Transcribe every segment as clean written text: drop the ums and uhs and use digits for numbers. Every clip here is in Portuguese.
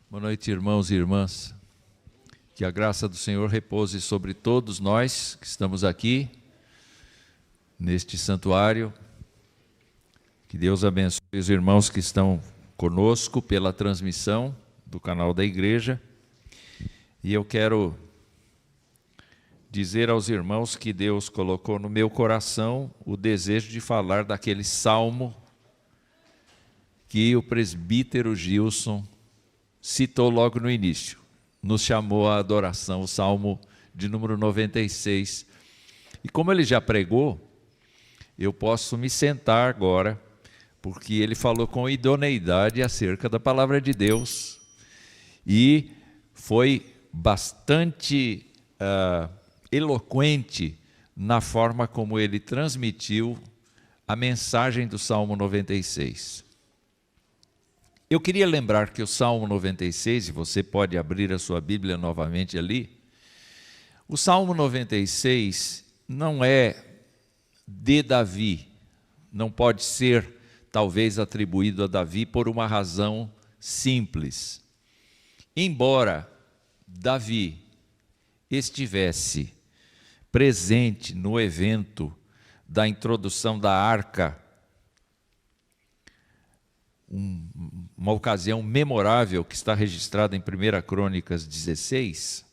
Boa noite, irmãos e irmãs. Que a graça do Senhor repouse sobre todos nós que estamos aqui, neste santuário. Que Deus abençoe os irmãos que estão conosco pela transmissão do canal da igreja. E eu quero dizer aos irmãos que Deus colocou no meu coração o desejo de falar daquele salmo que o presbítero Gilson citou logo no início. Nos chamou à adoração, o salmo de número 96. E como ele já pregou, eu posso me sentar agora, porque ele falou com idoneidade acerca da palavra de Deus e foi bastante eloquente na forma como ele transmitiu a mensagem do Salmo 96. Eu queria lembrar que o Salmo 96, e você pode abrir a sua Bíblia novamente ali, o Salmo 96 não é de Davi, não pode ser talvez atribuído a Davi por uma razão simples. Embora Davi estivesse presente no evento da introdução da arca, uma ocasião memorável que está registrada em 1 Crônicas 16,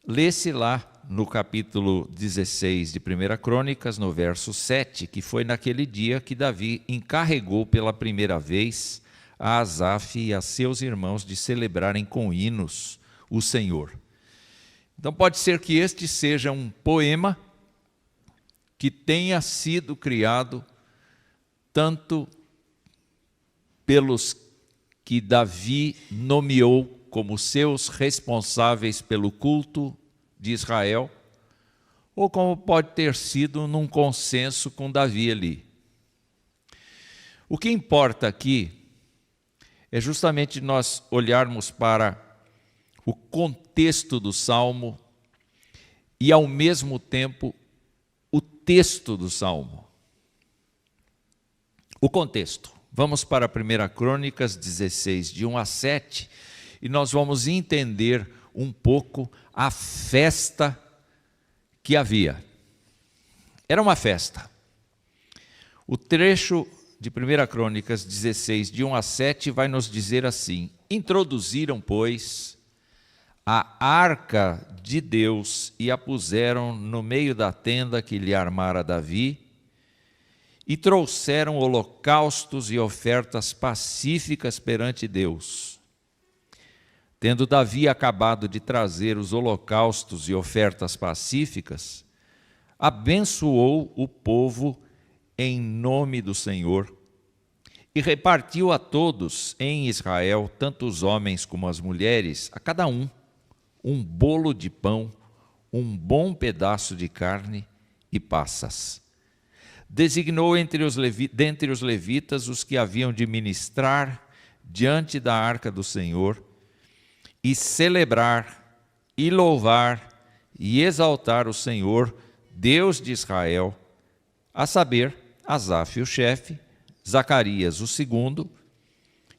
lê-se lá no capítulo 16 de 1 Crônicas, no verso 7, que foi naquele dia que Davi encarregou pela primeira vez a Asaf e a seus irmãos de celebrarem com hinos o Senhor. Então pode ser que este seja um poema que tenha sido criado tanto pelos que Davi nomeou como seus responsáveis pelo culto de Israel, ou como pode ter sido num consenso com Davi ali. O que importa aqui é justamente nós olharmos para o contexto do Salmo e, ao mesmo tempo, o texto do Salmo. O contexto. Vamos para 1 Crônicas 16, de 1 a 7, e nós vamos entender um pouco a festa que havia. Era uma festa. O trecho de 1 Crônicas 16, de 1 a 7, vai nos dizer assim: introduziram, pois, a arca de Deus e a puseram no meio da tenda que lhe armara Davi, e trouxeram holocaustos e ofertas pacíficas perante Deus. Tendo Davi acabado de trazer os holocaustos e ofertas pacíficas, abençoou o povo em nome do Senhor e repartiu a todos em Israel, tanto os homens como as mulheres, a cada um bolo de pão, um bom pedaço de carne e passas. Designou dentre os levitas os que haviam de ministrar diante da arca do Senhor e celebrar e louvar e exaltar o Senhor, Deus de Israel, a saber, Asaf o chefe, Zacarias o segundo,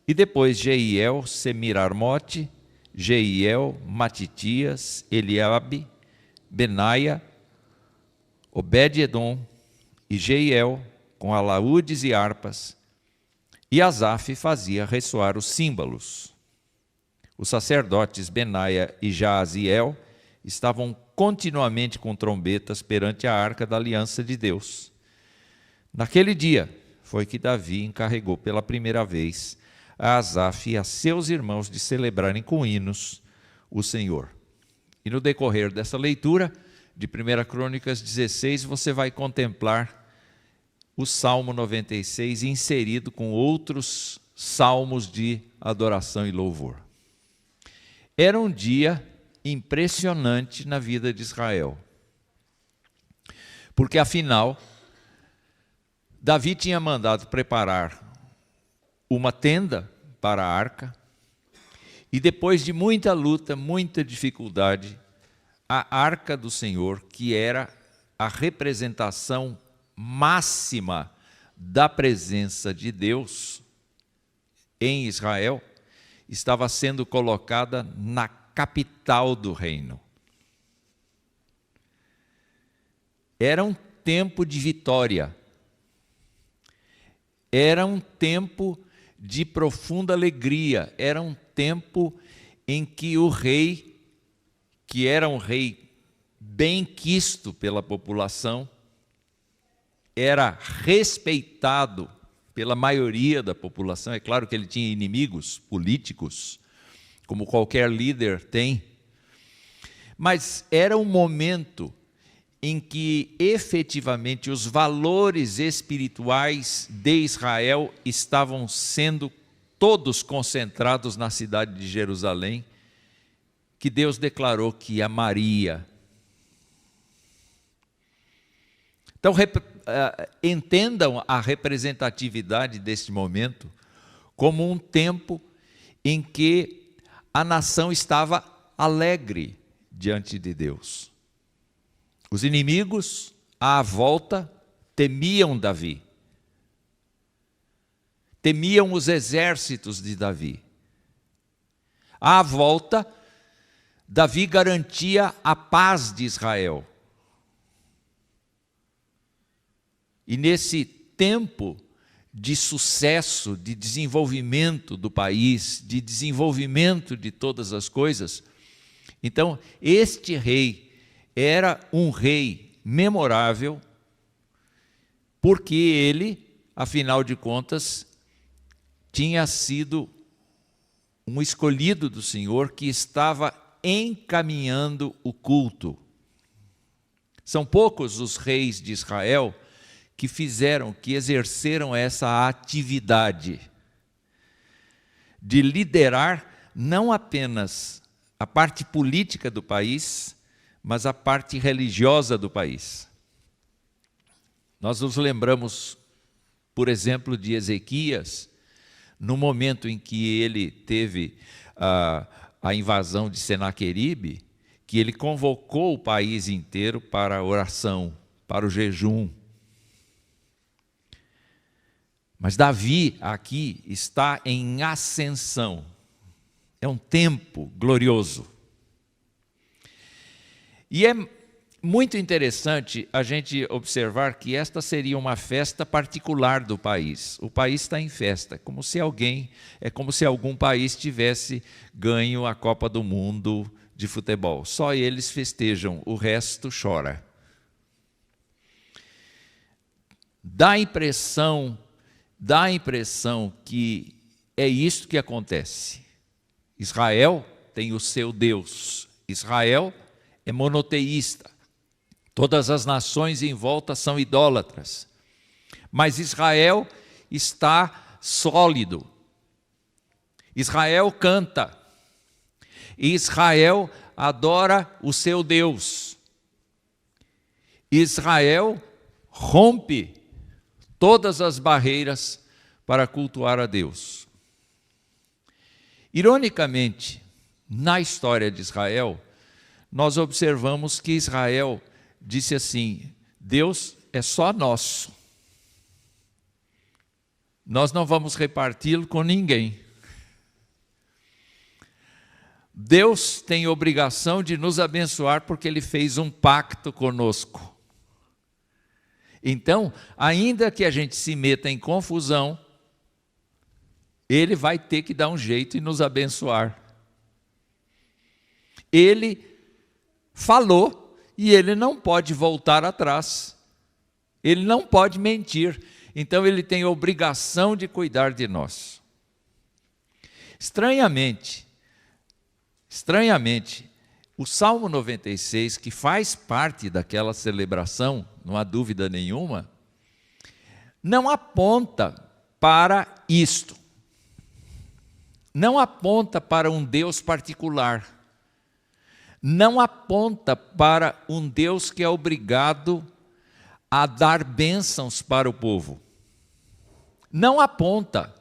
e depois Jeiel, Semirarmote, Jeiel, Matitias, Eliabe, Benaia, Obed-edom e Jeiel, com alaúdes e harpas, e Asaf fazia ressoar os símbolos. Os sacerdotes Benaia e Jaaziel estavam continuamente com trombetas perante a arca da aliança de Deus. Naquele dia foi que Davi encarregou pela primeira vez a Asaf e a seus irmãos de celebrarem com hinos o Senhor. E no decorrer dessa leitura de 1 Crônicas 16, você vai contemplar o Salmo 96 inserido com outros salmos de adoração e louvor. Era um dia impressionante na vida de Israel, porque afinal, Davi tinha mandado preparar uma tenda para a arca, e depois de muita luta, muita dificuldade, a arca do Senhor, que era a representação máxima da presença de Deus, em Israel estava sendo colocada na capital do reino. Era um tempo de vitória. Era um tempo de profunda alegria. Era um tempo em que o rei, que era um rei bem quisto pela população, era respeitado pela maioria da população. É claro que ele tinha inimigos políticos, como qualquer líder tem, mas era um momento em que efetivamente os valores espirituais de Israel estavam sendo todos concentrados na cidade de Jerusalém, que Deus declarou que amaria. Então, entendam a representatividade deste momento como um tempo em que a nação estava alegre diante de Deus. Os inimigos, à volta, temiam Davi. Temiam os exércitos de Davi. À volta, Davi garantia a paz de Israel. E nesse tempo de sucesso, de desenvolvimento do país, de desenvolvimento de todas as coisas, então este rei era um rei memorável, porque ele, afinal de contas, tinha sido um escolhido do Senhor que estava encaminhando o culto. São poucos os reis de Israel que exerceram essa atividade de liderar não apenas a parte política do país, mas a parte religiosa do país. Nós nos lembramos, por exemplo, de Ezequias, no momento em que ele teve a invasão de Senaqueribe, que ele convocou o país inteiro para a oração, para o jejum. Mas Davi aqui está em ascensão. É um tempo glorioso. E é muito interessante a gente observar que esta seria uma festa particular do país. O país está em festa, é como se algum país tivesse ganho a Copa do Mundo de futebol. Só eles festejam, o resto chora. Dá a impressão que é isso que acontece. Israel tem o seu Deus. Israel é monoteísta. Todas as nações em volta são idólatras. Mas Israel está sólido. Israel canta. Israel adora o seu Deus. Israel rompe todas as barreiras para cultuar a Deus. Ironicamente, na história de Israel, nós observamos que Israel disse assim: Deus é só nosso. Nós não vamos reparti-lo com ninguém. Deus tem obrigação de nos abençoar porque Ele fez um pacto conosco. Então, ainda que a gente se meta em confusão, Ele vai ter que dar um jeito e nos abençoar. Ele falou e Ele não pode voltar atrás. Ele não pode mentir. Então, Ele tem a obrigação de cuidar de nós. Estranhamente, o Salmo 96, que faz parte daquela celebração, não há dúvida nenhuma, não aponta para isto. Não aponta para um Deus particular. Não aponta para um Deus que é obrigado a dar bênçãos para o povo. Não aponta.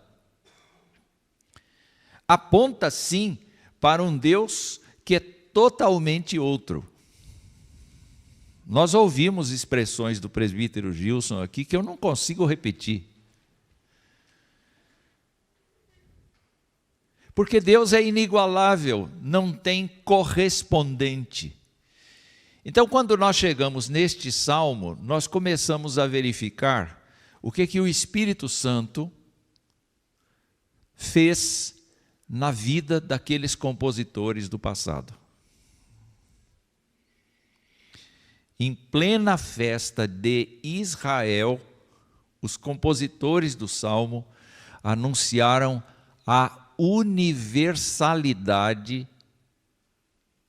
Aponta sim para um Deus que é totalmente outro. Nós ouvimos expressões do presbítero Gilson aqui que eu não consigo repetir. Porque Deus é inigualável, não tem correspondente. Então, quando nós chegamos neste salmo, nós começamos a verificar o que o Espírito Santo fez na vida daqueles compositores do passado. Em plena festa de Israel, os compositores do salmo anunciaram a universalidade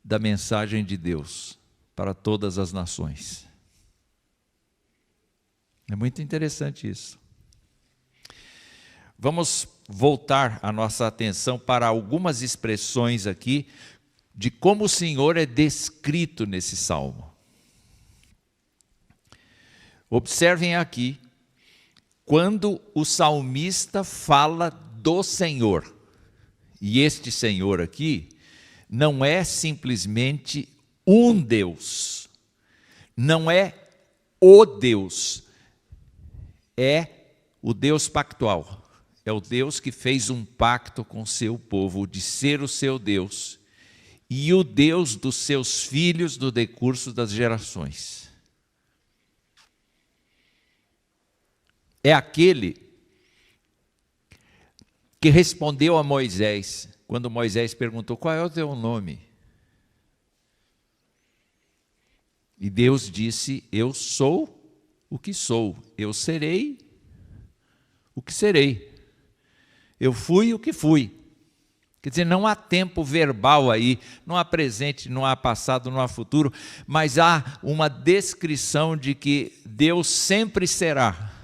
da mensagem de Deus para todas as nações. É muito interessante isso. Vamos voltar a nossa atenção para algumas expressões aqui de como o Senhor é descrito nesse salmo. Observem aqui, quando o salmista fala do Senhor, e este Senhor aqui não é simplesmente um Deus, não é o Deus, é o Deus pactual, é o Deus que fez um pacto com seu povo de ser o seu Deus e o Deus dos seus filhos no decurso das gerações. É aquele que respondeu a Moisés, quando Moisés perguntou, qual é o teu nome? E Deus disse, eu sou o que sou, eu serei o que serei, eu fui o que fui. Quer dizer, não há tempo verbal aí, não há presente, não há passado, não há futuro, mas há uma descrição de que Deus sempre será.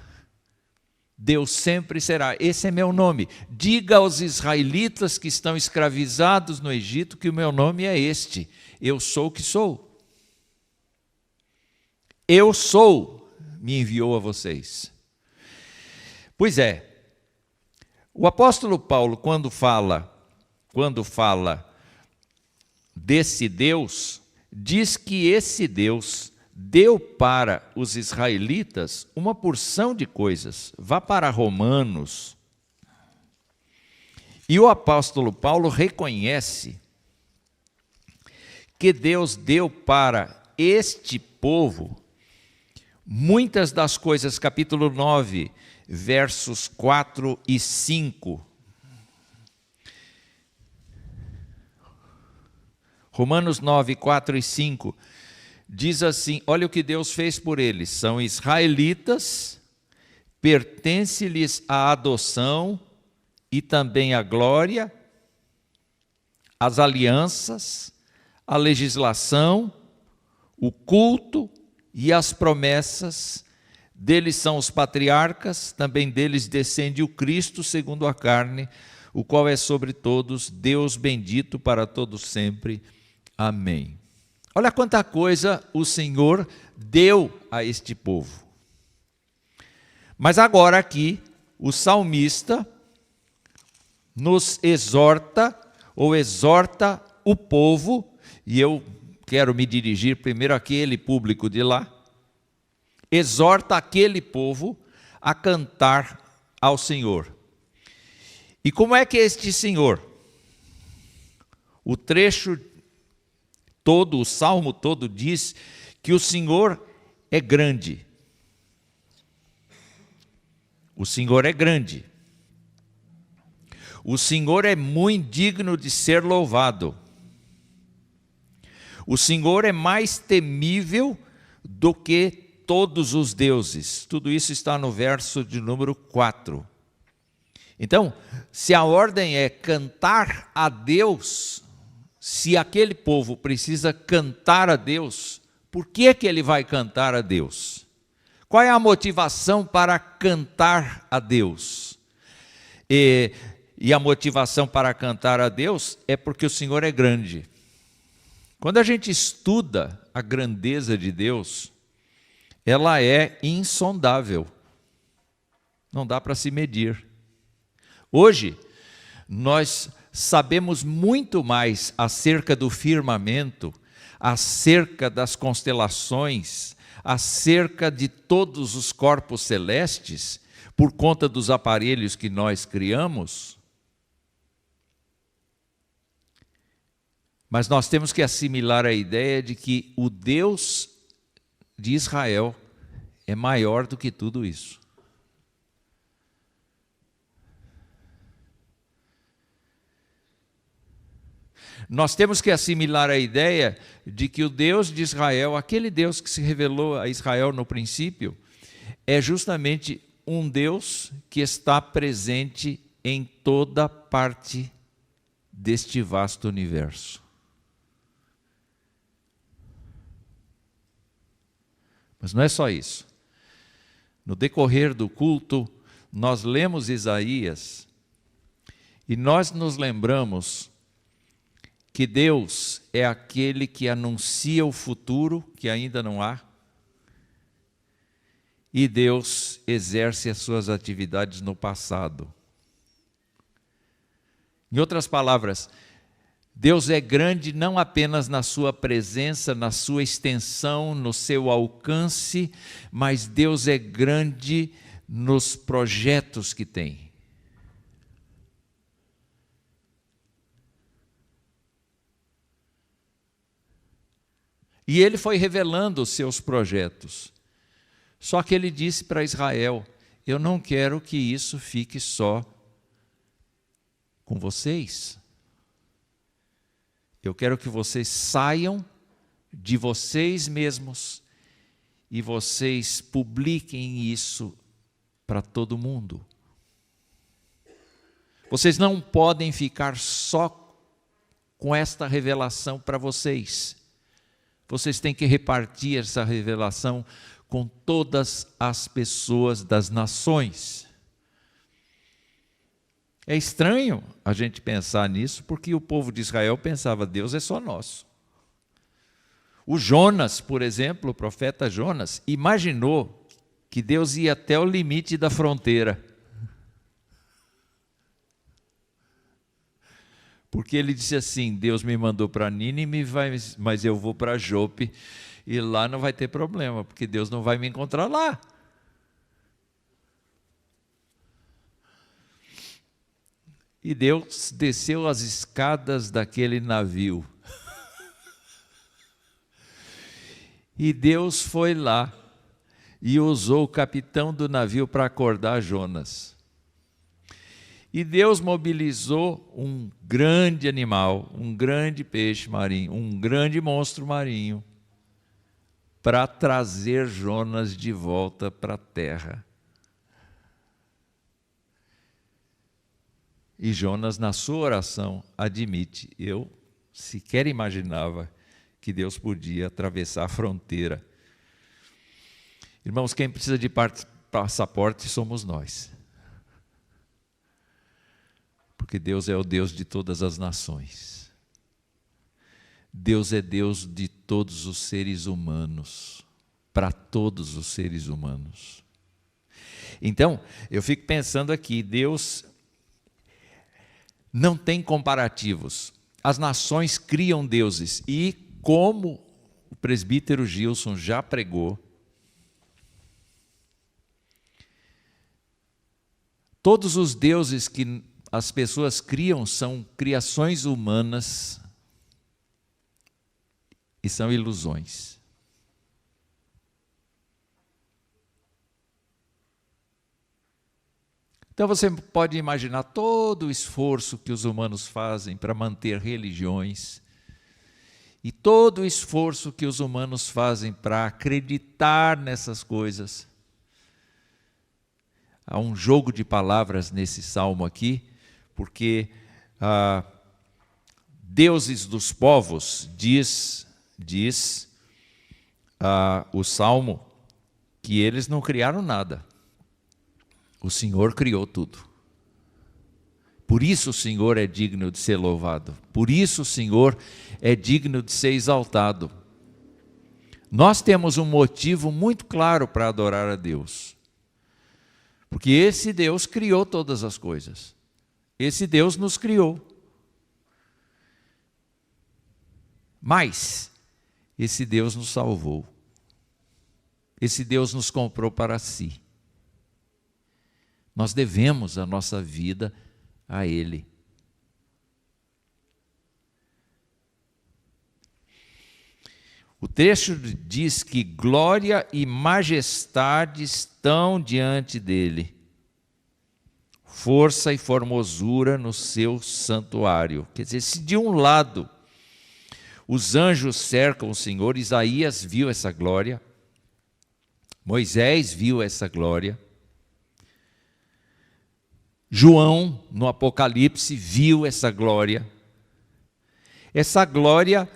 Deus sempre será, esse é meu nome. Diga aos israelitas que estão escravizados no Egito que o meu nome é este, eu sou o que sou. Eu sou, me enviou a vocês. Pois é, o apóstolo Paulo, quando fala desse Deus, diz que esse Deus deu para os israelitas uma porção de coisas. Vá para Romanos. E o apóstolo Paulo reconhece que Deus deu para este povo muitas das coisas, capítulo 9, versos 4 e 5. Romanos 9, 4 e 5. Diz assim, olha o que Deus fez por eles. São israelitas, pertence-lhes a adoção e também a glória, as alianças, a legislação, o culto e as promessas. Deles são os patriarcas, também deles descende o Cristo segundo a carne, o qual é sobre todos, Deus bendito para todos sempre. Amém. Olha quanta coisa o Senhor deu a este povo. Mas agora aqui, o salmista nos exorta, ou exorta o povo, e eu quero me dirigir primeiro àquele público de lá, exorta aquele povo a cantar ao Senhor. E como é que é este Senhor? O trecho todo, o salmo todo diz que o Senhor é grande. O Senhor é grande. O Senhor é muito digno de ser louvado. O Senhor é mais temível do que todos os deuses. Tudo isso está no verso de número 4. Então, se a ordem é cantar a Deus, se aquele povo precisa cantar a Deus, por que ele vai cantar a Deus? Qual é a motivação para cantar a Deus? E a motivação para cantar a Deus é porque o Senhor é grande. Quando a gente estuda a grandeza de Deus, ela é insondável. Não dá para se medir. Hoje, nós sabemos muito mais acerca do firmamento, acerca das constelações, acerca de todos os corpos celestes, por conta dos aparelhos que nós criamos. Mas nós temos que assimilar a ideia de que o Deus de Israel é maior do que tudo isso. Nós temos que assimilar a ideia de que o Deus de Israel, aquele Deus que se revelou a Israel no princípio, é justamente um Deus que está presente em toda parte deste vasto universo. Mas não é só isso. No decorrer do culto, nós lemos Isaías e nós nos lembramos que Deus é aquele que anuncia o futuro que ainda não há, e Deus exerce as suas atividades no passado. Em outras palavras, Deus é grande não apenas na sua presença, na sua extensão, no seu alcance, mas Deus é grande nos projetos que tem. E ele foi revelando os seus projetos. Só que ele disse para Israel: eu não quero que isso fique só com vocês. Eu quero que vocês saiam de vocês mesmos e vocês publiquem isso para todo mundo. Vocês não podem ficar só com esta revelação para vocês. Vocês têm que repartir essa revelação com todas as pessoas das nações. É estranho a gente pensar nisso, porque o povo de Israel pensava: Deus é só nosso. O Jonas, por exemplo, o profeta Jonas, imaginou que Deus ia até o limite da fronteira. Porque ele disse assim: Deus me mandou para Nínive, mas eu vou para Jope, e lá não vai ter problema, porque Deus não vai me encontrar lá. E Deus desceu as escadas daquele navio. E Deus foi lá e usou o capitão do navio para acordar Jonas. E Deus mobilizou um grande animal, um grande peixe marinho, um grande monstro marinho, para trazer Jonas de volta para a terra. E Jonas, na sua oração, admite: eu sequer imaginava que Deus podia atravessar a fronteira. Irmãos, quem precisa de passaporte somos nós. Porque Deus é o Deus de todas as nações. Deus é Deus de todos os seres humanos, para todos os seres humanos. Então, eu fico pensando aqui, Deus não tem comparativos. As nações criam deuses e, como o presbítero Gilson já pregou, todos os deuses que as pessoas criam são criações humanas e são ilusões. Então você pode imaginar todo o esforço que os humanos fazem para manter religiões e todo o esforço que os humanos fazem para acreditar nessas coisas. Há um jogo de palavras nesse salmo aqui, porque deuses dos povos, diz o salmo, que eles não criaram nada. O Senhor criou tudo. Por isso o Senhor é digno de ser louvado. Por isso o Senhor é digno de ser exaltado. Nós temos um motivo muito claro para adorar a Deus. Porque esse Deus criou todas as coisas. Esse Deus nos criou. Mas esse Deus nos salvou. Esse Deus nos comprou para si. Nós devemos a nossa vida a Ele. O trecho diz que glória e majestade estão diante dele, força e formosura no seu santuário. Quer dizer, se de um lado os anjos cercam o Senhor, Isaías viu essa glória, Moisés viu essa glória, João, no Apocalipse, viu essa glória. Essa glória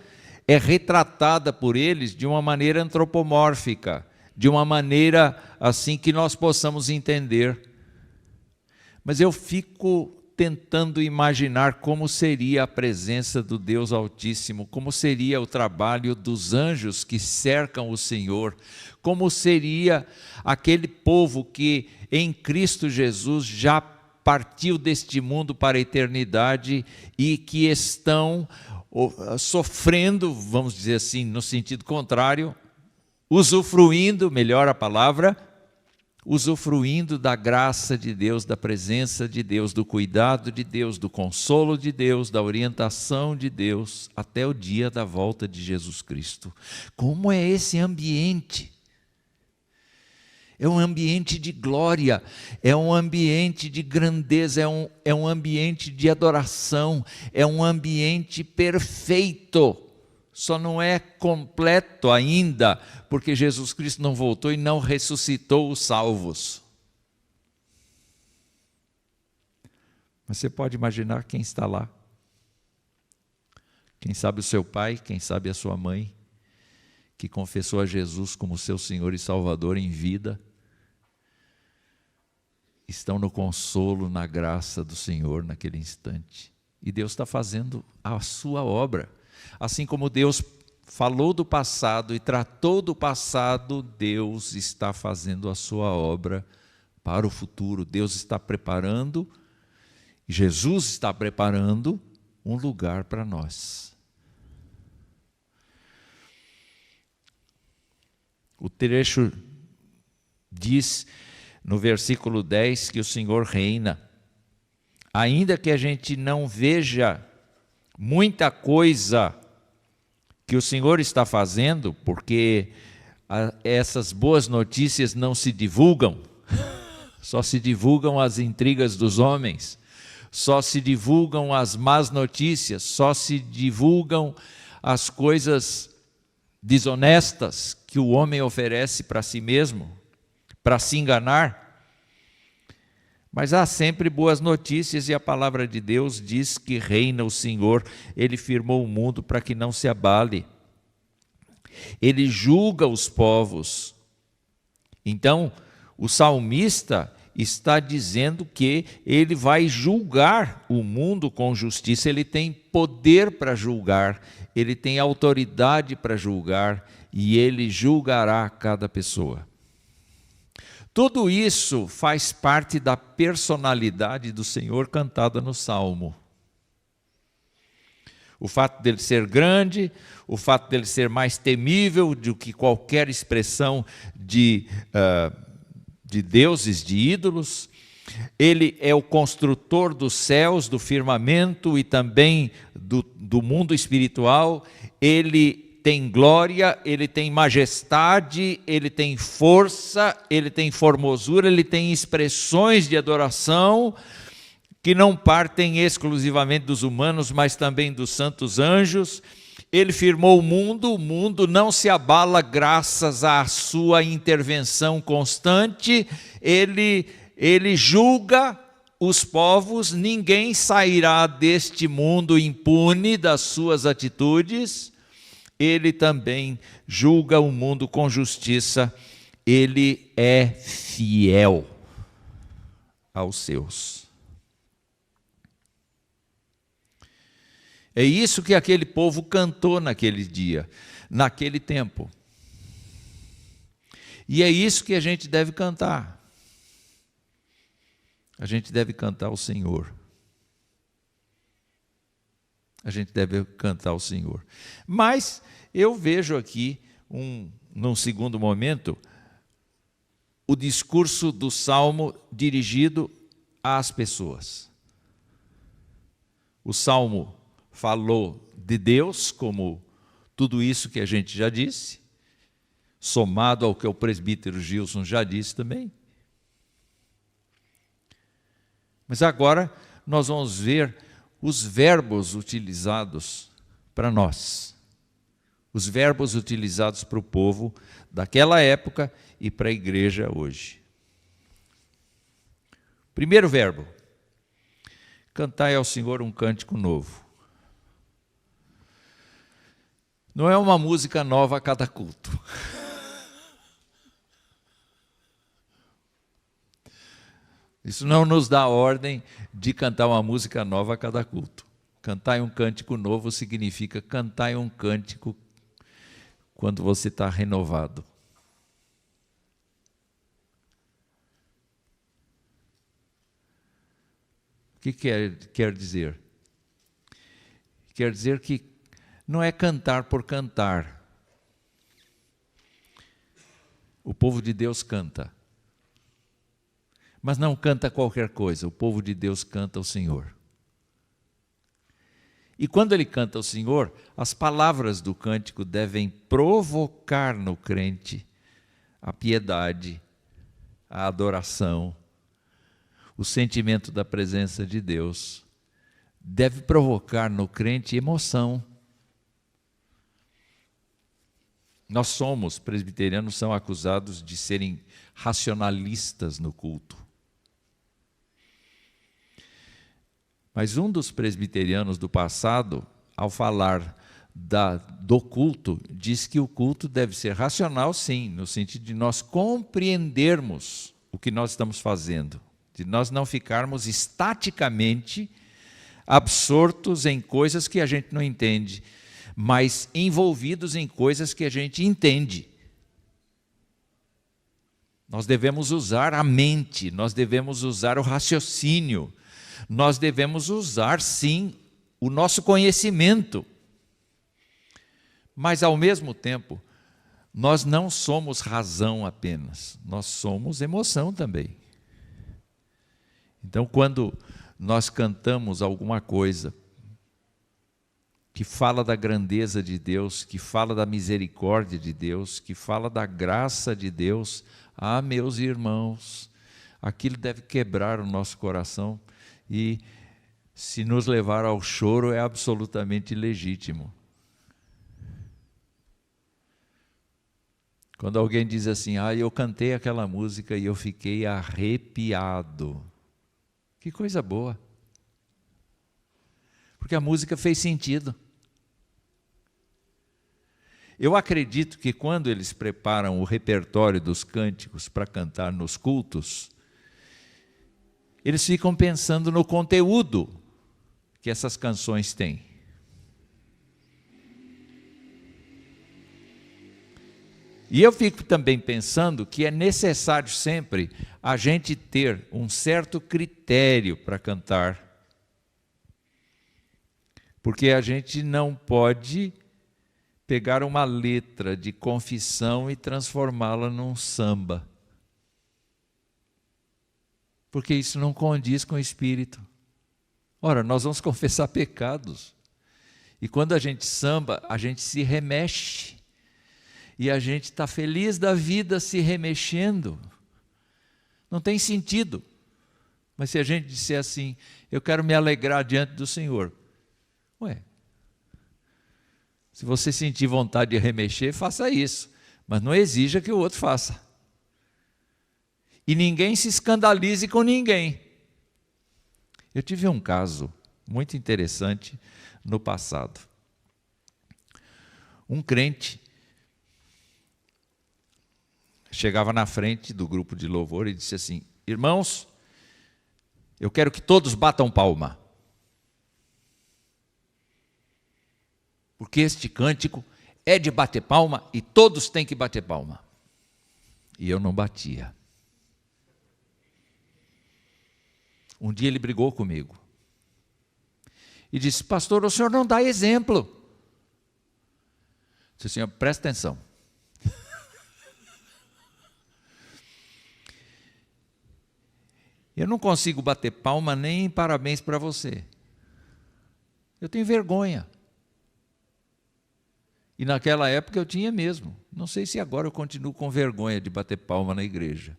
é retratada por eles de uma maneira antropomórfica, de uma maneira assim que nós possamos entender. Mas eu fico tentando imaginar como seria a presença do Deus Altíssimo, como seria o trabalho dos anjos que cercam o Senhor, como seria aquele povo que em Cristo Jesus já partiu deste mundo para a eternidade e que estão sofrendo, vamos dizer assim, no sentido contrário, usufruindo, melhor a palavra, usufruindo da graça de Deus, da presença de Deus, do cuidado de Deus, do consolo de Deus, da orientação de Deus, até o dia da volta de Jesus Cristo. Como é esse ambiente? É um ambiente de glória, é um ambiente de grandeza, é um ambiente de adoração, é um ambiente perfeito. Só não é completo ainda, porque Jesus Cristo não voltou e não ressuscitou os salvos. Mas você pode imaginar quem está lá. Quem sabe o seu pai, quem sabe a sua mãe, que confessou a Jesus como seu Senhor e Salvador em vida, estão no consolo, na graça do Senhor naquele instante. E Deus está fazendo a sua obra. Assim como Deus falou do passado e tratou do passado, Deus está fazendo a sua obra para o futuro. Deus está preparando, Jesus está preparando um lugar para nós. O trecho diz no versículo 10 que o Senhor reina. Ainda que a gente não veja muita coisa que o Senhor está fazendo, porque essas boas notícias não se divulgam, só se divulgam as intrigas dos homens, só se divulgam as más notícias, só se divulgam as coisas desonestas que o homem oferece para si mesmo, para se enganar. Mas há sempre boas notícias e a palavra de Deus diz que reina o Senhor. Ele firmou o mundo para que não se abale. Ele julga os povos. Então, o salmista está dizendo que ele vai julgar o mundo com justiça. Ele tem poder para julgar, ele tem autoridade para julgar e ele julgará cada pessoa. Tudo isso faz parte da personalidade do Senhor cantada no Salmo. O fato dele ser grande, o fato dele ser mais temível do que qualquer expressão de deuses, de ídolos. Ele é o construtor dos céus, do firmamento e também do mundo espiritual. Ele tem glória, ele tem majestade, ele tem força, ele tem formosura, ele tem expressões de adoração que não partem exclusivamente dos humanos, mas também dos santos anjos. Ele firmou o mundo não se abala graças à sua intervenção constante, ele julga os povos, ninguém sairá deste mundo impune das suas atitudes. Ele também julga o mundo com justiça, ele é fiel aos seus. É isso que aquele povo cantou naquele dia, naquele tempo. E é isso que a gente deve cantar. A gente deve cantar ao Senhor. A gente deve cantar ao Senhor. Mas eu vejo aqui, num segundo momento, o discurso do Salmo dirigido às pessoas. O Salmo falou de Deus, como Tudo isso que a gente já disse, somado ao que o presbítero Gilson já disse também. Mas agora nós vamos ver os verbos utilizados para nós. Os verbos utilizados para o povo daquela época e para a igreja hoje. Primeiro verbo: cantai ao Senhor um cântico novo. Não é uma música nova a cada culto. Isso não nos dá ordem de cantar uma música nova a cada culto. Cantai um cântico novo significa cantai um cântico quando você está renovado. O que quer dizer? Quer dizer que não é cantar por cantar. O povo de Deus canta. Mas não canta qualquer coisa, o povo de Deus canta ao Senhor. E quando ele canta ao Senhor, as palavras do cântico devem provocar no crente a piedade, a adoração, o sentimento da presença de Deus. Deve provocar no crente emoção. Nós somos, presbiterianos, são acusados de serem racionalistas no culto. Mas um dos presbiterianos do passado, ao falar do culto, diz que o culto deve ser racional, sim, no sentido de nós compreendermos o que nós estamos fazendo, de nós não ficarmos estaticamente absortos em coisas que a gente não entende, mas envolvidos em coisas que a gente entende. Nós devemos usar a mente, nós devemos usar o raciocínio, nós devemos usar, sim, o nosso conhecimento. Mas, ao mesmo tempo, nós não somos razão apenas, nós somos emoção também. Então, quando nós cantamos alguma coisa que fala da grandeza de Deus, que fala da misericórdia de Deus, que fala da graça de Deus, meus irmãos, aquilo deve quebrar o nosso coração e, se nos levar ao choro, é absolutamente legítimo. Quando alguém diz assim, eu cantei aquela música e eu fiquei arrepiado. Que coisa boa. Porque a música fez sentido. Eu acredito que quando eles preparam o repertório dos cânticos para cantar nos cultos, eles ficam pensando no conteúdo que essas canções têm. E eu fico também pensando que é necessário sempre a gente ter um certo critério para cantar. Porque a gente não pode pegar uma letra de confissão e transformá-la num samba. Porque isso não condiz com o Espírito. Ora, nós vamos confessar pecados. E quando a gente samba, a gente se remexe. E a gente está feliz da vida se remexendo. Não tem sentido. Mas se a gente disser assim, eu quero me alegrar diante do Senhor. Se você sentir vontade de remexer, faça isso. Mas não exija que o outro faça. E ninguém se escandalize com ninguém. Eu tive um caso muito interessante no passado. Um crente chegava na frente do grupo de louvor e disse assim, irmãos, eu quero que todos batam palma. Porque este cântico é de bater palma e todos têm que bater palma. E eu não batia. Um dia ele brigou comigo. E disse, pastor, o senhor não dá exemplo. Eu disse, senhor, presta atenção. Eu não consigo bater palma nem parabéns para você. Eu tenho vergonha. E naquela época eu tinha mesmo. Não sei se agora eu continuo com vergonha de bater palma na igreja.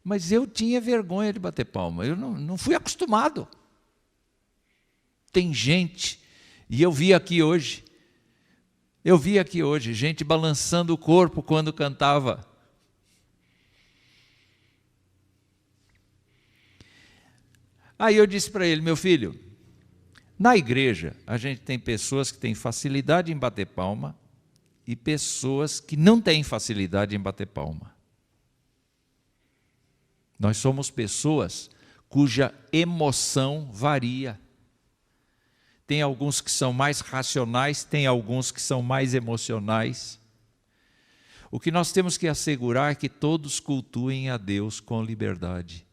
Mas eu tinha vergonha de bater palma. Eu não fui acostumado. Tem gente, e eu vi aqui hoje, gente balançando o corpo quando cantava. Aí eu disse para ele, meu filho, na igreja a gente tem pessoas que têm facilidade em bater palma e pessoas que não têm facilidade em bater palma. Nós somos pessoas cuja emoção varia. Tem alguns que são mais racionais, tem alguns que são mais emocionais. O que nós temos que assegurar é que todos cultuem a Deus com liberdade.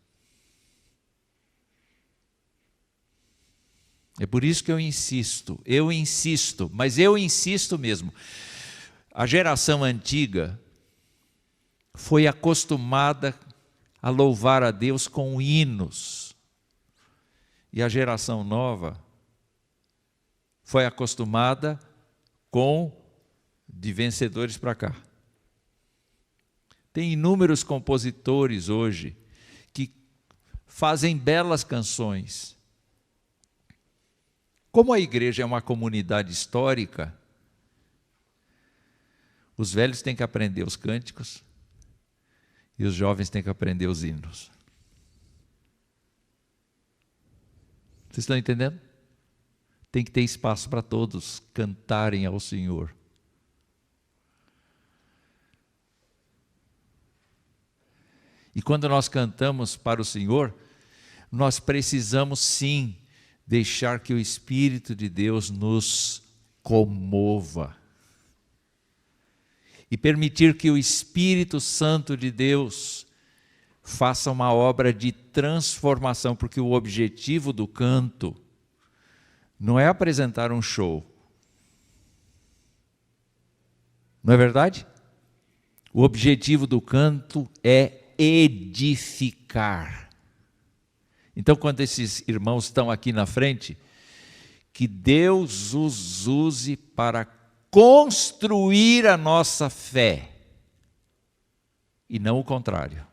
É por isso que eu insisto, mas eu insisto mesmo. A geração antiga foi acostumada a louvar a Deus com hinos. E a geração nova foi acostumada com de vencedores para cá. Tem inúmeros compositores hoje que fazem belas canções. Como a igreja é uma comunidade histórica, os velhos têm que aprender os cânticos e os jovens têm que aprender os hinos. Vocês estão entendendo? Tem que ter espaço para todos cantarem ao Senhor. E quando nós cantamos para o Senhor, nós precisamos sim deixar que o Espírito de Deus nos comova. E permitir que o Espírito Santo de Deus faça uma obra de transformação, porque o objetivo do canto não é apresentar um show. Não é verdade? O objetivo do canto é edificar. Então, quando esses irmãos estão aqui na frente, que Deus os use para construir a nossa fé, e não o contrário.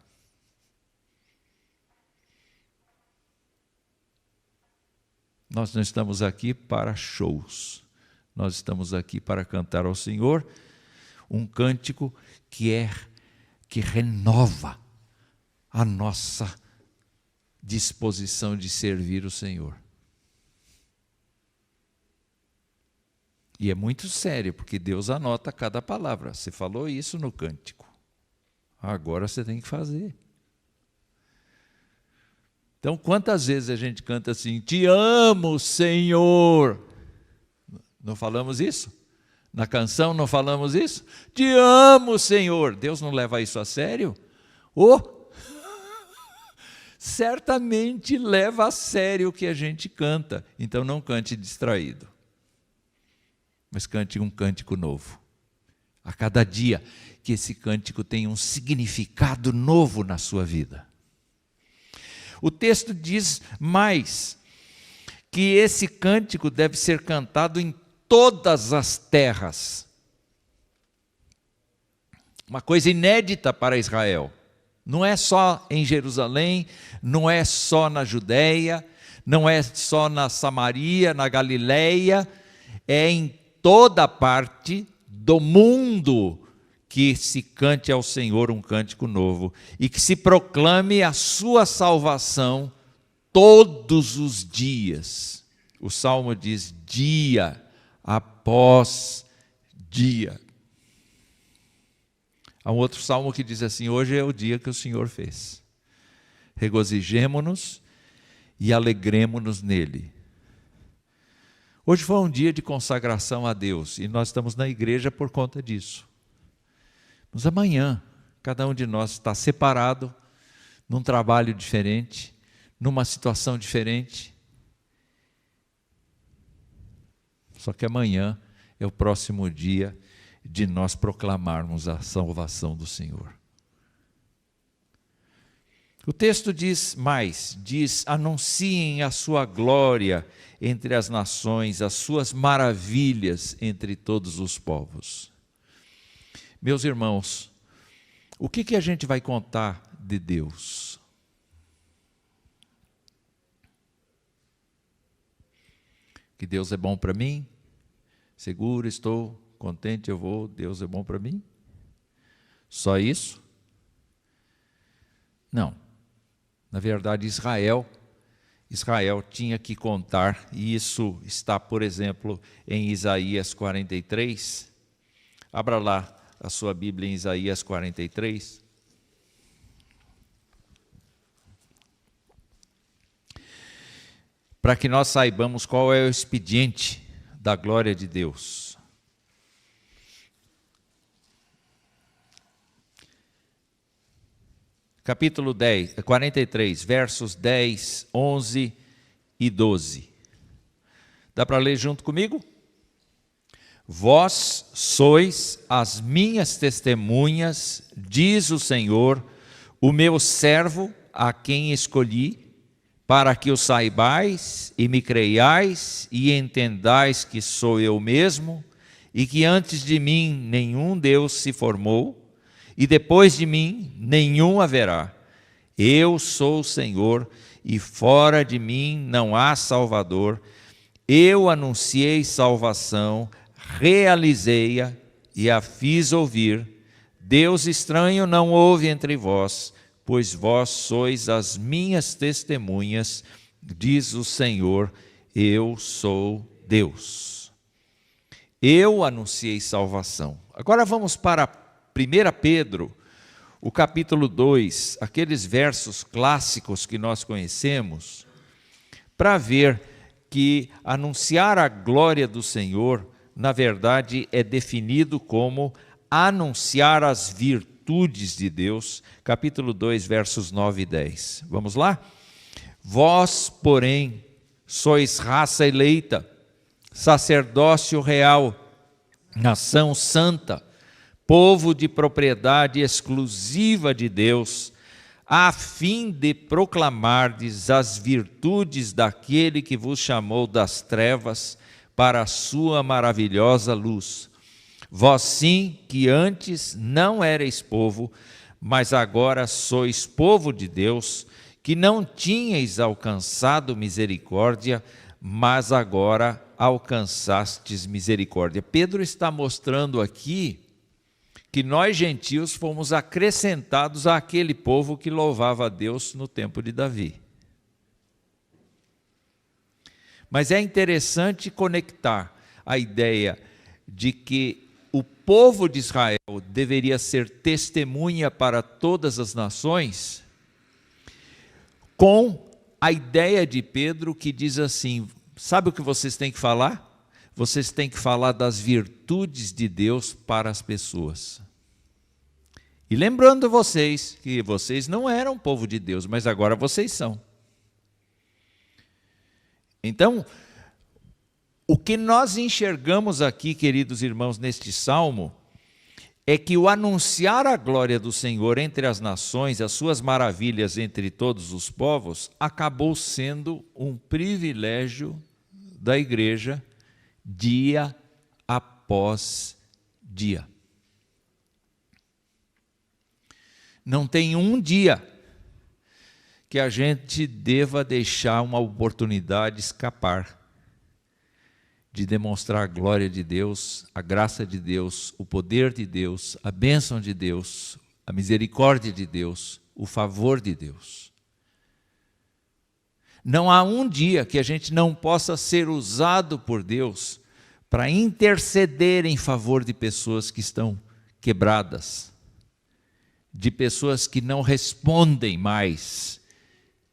Nós não estamos aqui para shows, nós estamos aqui para cantar ao Senhor um cântico que renova a nossa disposição de servir o Senhor. E é muito sério, porque Deus anota cada palavra. Você falou isso no cântico. Agora você tem que fazer. Então, quantas vezes a gente canta assim, te amo, Senhor? Não falamos isso? Na canção não falamos isso? Te amo, Senhor. Deus não leva isso a sério? Certamente leva a sério o que a gente canta. Então não cante distraído, mas cante um cântico novo. A cada dia que esse cântico tenha um significado novo na sua vida. O texto diz mais, que esse cântico deve ser cantado em todas as terras. Uma coisa inédita para Israel. Não é só em Jerusalém, não é só na Judéia, não é só na Samaria, na Galileia, é em toda parte do mundo que se cante ao Senhor um cântico novo e que se proclame a sua salvação todos os dias. O Salmo diz dia após dia. Há um outro salmo que diz assim, hoje é o dia que o Senhor fez. Regozijemo-nos e alegremo-nos nele. Hoje foi um dia de consagração a Deus e nós estamos na igreja por conta disso. Mas amanhã, cada um de nós está separado, num trabalho diferente, numa situação diferente. Só que amanhã é o próximo dia de nós proclamarmos a salvação do Senhor. O texto diz mais, diz: anunciem a sua glória entre as nações, as suas maravilhas entre todos os povos. Meus irmãos, o que a gente vai contar de Deus? Que Deus é bom para mim? Seguro, estou contente, eu vou, Deus é bom para mim? Só isso? Não. Na verdade, Israel tinha que contar, e isso está, por exemplo, em Isaías 43. Abra lá a sua Bíblia em Isaías 43. Para que nós saibamos qual é o expediente da glória de Deus. Capítulo 43, versos 10, 11 e 12. Dá para ler junto comigo? Vós sois as minhas testemunhas, diz o Senhor, o meu servo, a quem escolhi, para que o saibais e me creiais e entendais que sou eu mesmo, e que antes de mim nenhum Deus se formou, e depois de mim nenhum haverá. Eu sou o Senhor, e fora de mim não há Salvador. Eu anunciei salvação, realizei-a e a fiz ouvir. Deus estranho não houve entre vós, pois vós sois as minhas testemunhas, diz o Senhor, eu sou Deus. Eu anunciei salvação. Agora vamos para 1 Pedro, o capítulo 2, aqueles versos clássicos que nós conhecemos, para ver que anunciar a glória do Senhor, na verdade, é definido como anunciar as virtudes de Deus, capítulo 2, versos 9 e 10. Vamos lá? Vós, porém, sois raça eleita, sacerdócio real, nação santa, povo de propriedade exclusiva de Deus, a fim de proclamardes as virtudes daquele que vos chamou das trevas para a sua maravilhosa luz. Vós sim, que antes não erais povo, mas agora sois povo de Deus, que não tinhais alcançado misericórdia, mas agora alcançastes misericórdia. Pedro está mostrando aqui que nós gentios fomos acrescentados àquele povo que louvava a Deus no tempo de Davi. Mas é interessante conectar a ideia de que o povo de Israel deveria ser testemunha para todas as nações, com a ideia de Pedro que diz assim, sabe o que vocês têm que falar? Vocês têm que falar das virtudes de Deus para as pessoas. E lembrando vocês que vocês não eram povo de Deus, mas agora vocês são. Então, o que nós enxergamos aqui, queridos irmãos, neste salmo, é que o anunciar a glória do Senhor entre as nações, as suas maravilhas entre todos os povos, acabou sendo um privilégio da igreja, dia após dia. Não tem um dia que a gente deva deixar uma oportunidade escapar de demonstrar a glória de Deus, a graça de Deus, o poder de Deus, a bênção de Deus, a misericórdia de Deus, o favor de Deus. Não há um dia que a gente não possa ser usado por Deus para interceder em favor de pessoas que estão quebradas, de pessoas que não respondem mais,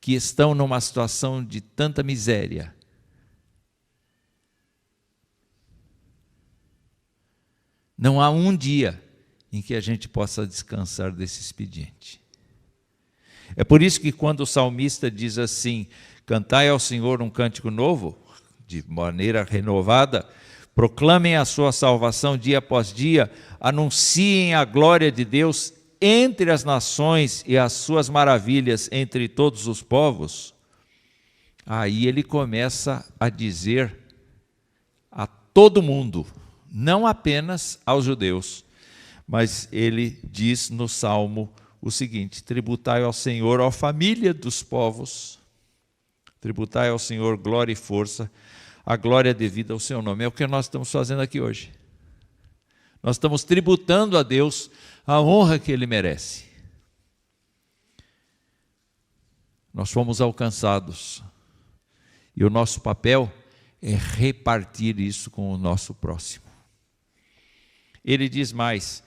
que estão numa situação de tanta miséria. Não há um dia em que a gente possa descansar desse expediente. É por isso que quando o salmista diz assim, cantai ao Senhor um cântico novo, de maneira renovada, proclamem a sua salvação dia após dia, anunciem a glória de Deus entre as nações e as suas maravilhas entre todos os povos, aí ele começa a dizer a todo mundo, não apenas aos judeus, mas ele diz no Salmo o seguinte: tributai ao Senhor, ó família dos povos, tributai ao Senhor glória e força, a glória devida ao seu nome. É o que nós estamos fazendo aqui hoje. Nós estamos tributando a Deus a honra que Ele merece. Nós fomos alcançados e o nosso papel é repartir isso com o nosso próximo. Ele diz mais: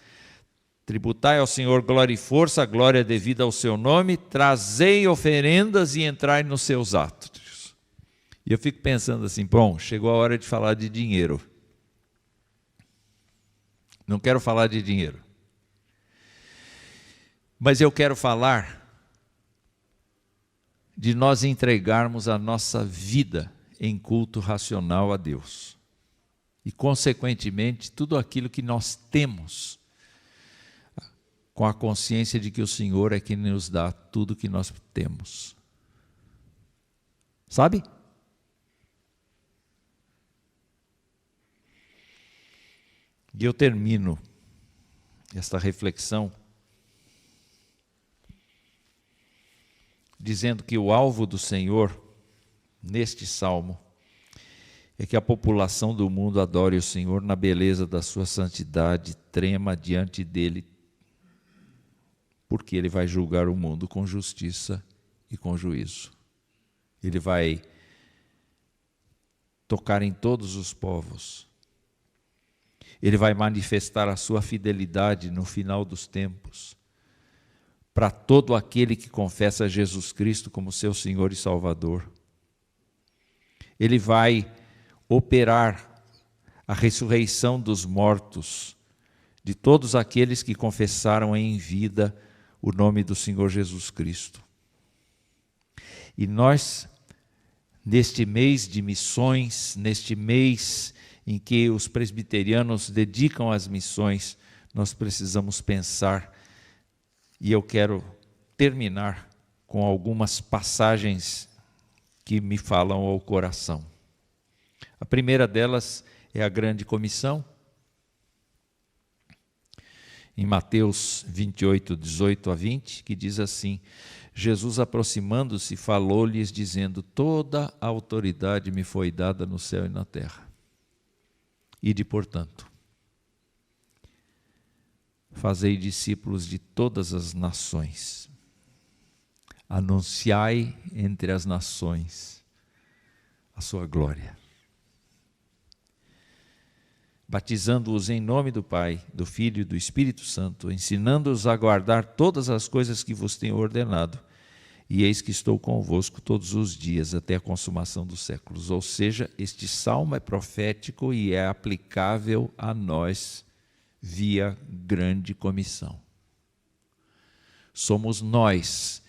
tributai ao Senhor glória e força, a glória devida ao seu nome, trazei oferendas e entrai nos seus átrios. E eu fico pensando assim, bom, chegou a hora de falar de dinheiro. Não quero falar de dinheiro. Mas eu quero falar de nós entregarmos a nossa vida em culto racional a Deus. E, consequentemente, tudo aquilo que nós temos, com a consciência de que o Senhor é quem nos dá tudo que nós temos. Sabe? E eu termino esta reflexão dizendo que o alvo do Senhor, neste salmo, é que a população do mundo adore o Senhor na beleza da sua santidade, trema diante dele, porque ele vai julgar o mundo com justiça e com juízo. Ele vai tocar em todos os povos. Ele vai manifestar a sua fidelidade no final dos tempos, para todo aquele que confessa Jesus Cristo como seu Senhor e Salvador. Ele vai operar a ressurreição dos mortos, de todos aqueles que confessaram em vida o nome do Senhor Jesus Cristo. E nós, neste mês de missões, neste mês em que os presbiterianos dedicam às missões, nós precisamos pensar, e eu quero terminar com algumas passagens que me falam ao coração. A primeira delas é a grande comissão, em Mateus 28, 18 a 20, que diz assim: Jesus, aproximando-se, falou-lhes, dizendo: toda a autoridade me foi dada no céu e na terra. Ide, portanto, fazei discípulos de todas as nações, anunciai entre as nações a sua glória, batizando-os em nome do Pai, do Filho e do Espírito Santo, ensinando-os a guardar todas as coisas que vos tenho ordenado, e eis que estou convosco todos os dias, até a consumação dos séculos. Ou seja, este salmo é profético e é aplicável a nós via grande comissão. Somos nós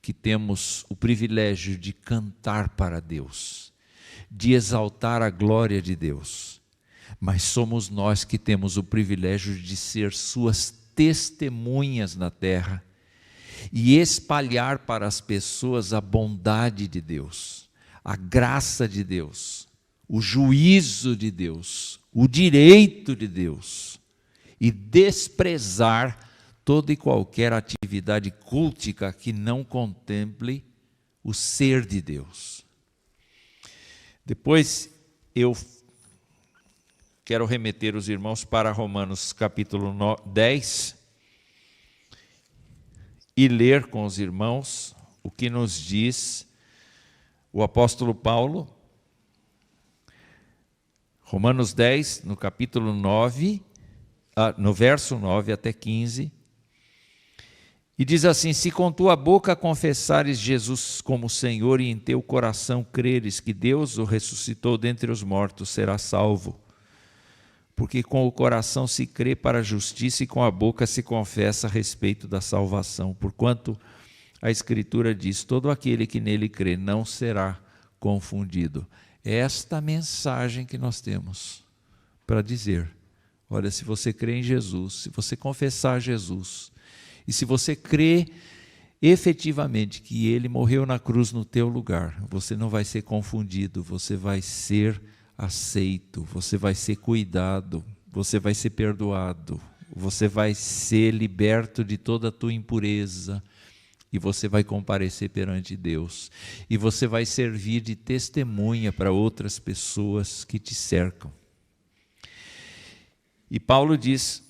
que temos o privilégio de cantar para Deus, de exaltar a glória de Deus, mas somos nós que temos o privilégio de ser suas testemunhas na terra e espalhar para as pessoas a bondade de Deus, a graça de Deus, o juízo de Deus, o direito de Deus, e desprezar toda e qualquer atividade cultica que não contemple o ser de Deus. Depois eu quero remeter os irmãos para Romanos capítulo 10 e ler com os irmãos o que nos diz o apóstolo Paulo. Romanos 10, no capítulo 9, no verso 9 até 15, e diz assim: se com tua boca confessares Jesus como Senhor e em teu coração creres que Deus o ressuscitou dentre os mortos, serás salvo. Porque com o coração se crê para a justiça e com a boca se confessa a respeito da salvação. Porquanto a Escritura diz: todo aquele que nele crê não será confundido. É esta mensagem que nós temos para dizer. Olha, se você crê em Jesus, se você confessar Jesus, E se você crê efetivamente que Ele morreu na cruz no teu lugar, você não vai ser confundido, você vai ser aceito, você vai ser cuidado, você vai ser perdoado, você vai ser liberto de toda a tua impureza, e você vai comparecer perante Deus, e você vai servir de testemunha para outras pessoas que te cercam. E Paulo diz: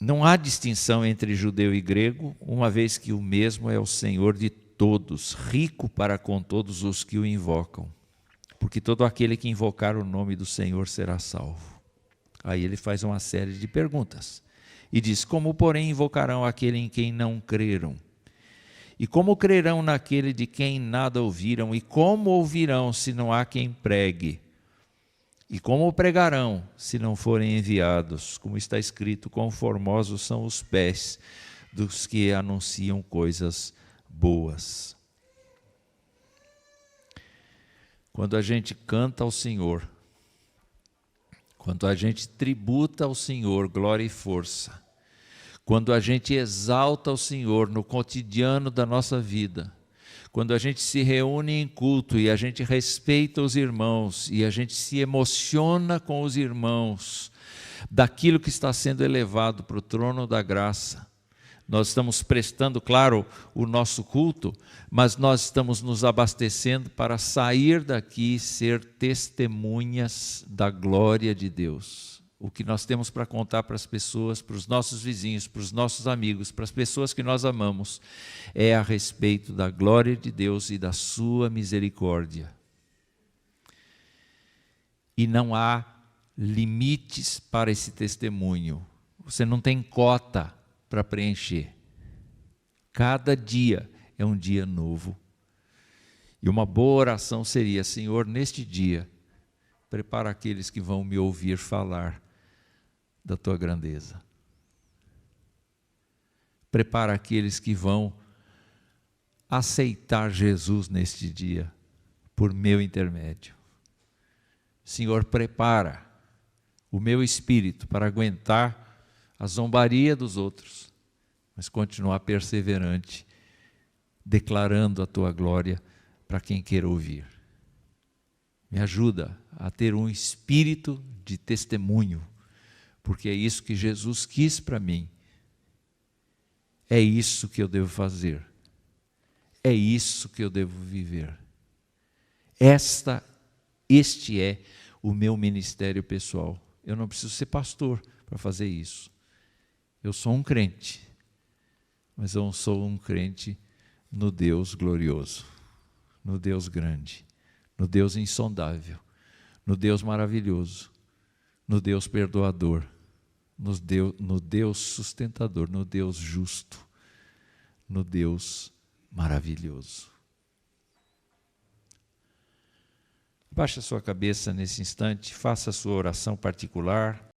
não há distinção entre judeu e grego, uma vez que o mesmo é o Senhor de todos, rico para com todos os que o invocam, porque todo aquele que invocar o nome do Senhor será salvo. Aí ele faz uma série de perguntas e diz: como, porém, invocarão aquele em quem não creram? E como crerão naquele de quem nada ouviram? E como ouvirão se não há quem pregue? E como pregarão se não forem enviados? Como está escrito: quão formosos são os pés dos que anunciam coisas boas. Quando a gente canta ao Senhor, quando a gente tributa ao Senhor glória e força, quando a gente exalta o Senhor no cotidiano da nossa vida, quando a gente se reúne em culto e a gente respeita os irmãos e a gente se emociona com os irmãos daquilo que está sendo elevado para o trono da graça, nós estamos prestando, claro, o nosso culto, mas nós estamos nos abastecendo para sair daqui e ser testemunhas da glória de Deus. O que nós temos para contar para as pessoas, para os nossos vizinhos, para os nossos amigos, para as pessoas que nós amamos, é a respeito da glória de Deus e da sua misericórdia. E não há limites para esse testemunho. Você não tem cota para preencher. Cada dia é um dia novo. E uma boa oração seria: Senhor, neste dia, prepara aqueles que vão me ouvir falar da tua grandeza. Prepara aqueles que vão aceitar Jesus neste dia, por meu intermédio. Senhor, prepara o meu espírito para aguentar a zombaria dos outros, mas continuar perseverante, declarando a tua glória para quem queira ouvir. Me ajuda a ter um espírito de testemunho, porque é isso que Jesus quis para mim. É isso que eu devo fazer. É isso que eu devo viver. Este é o meu ministério pessoal. Eu não preciso ser pastor para fazer isso. Eu sou um crente, mas eu sou um crente no Deus glorioso, no Deus grande, no Deus insondável, no Deus maravilhoso, no Deus perdoador, no Deus sustentador, no Deus justo, no Deus maravilhoso. Baixe a sua cabeça nesse instante, faça a sua oração particular.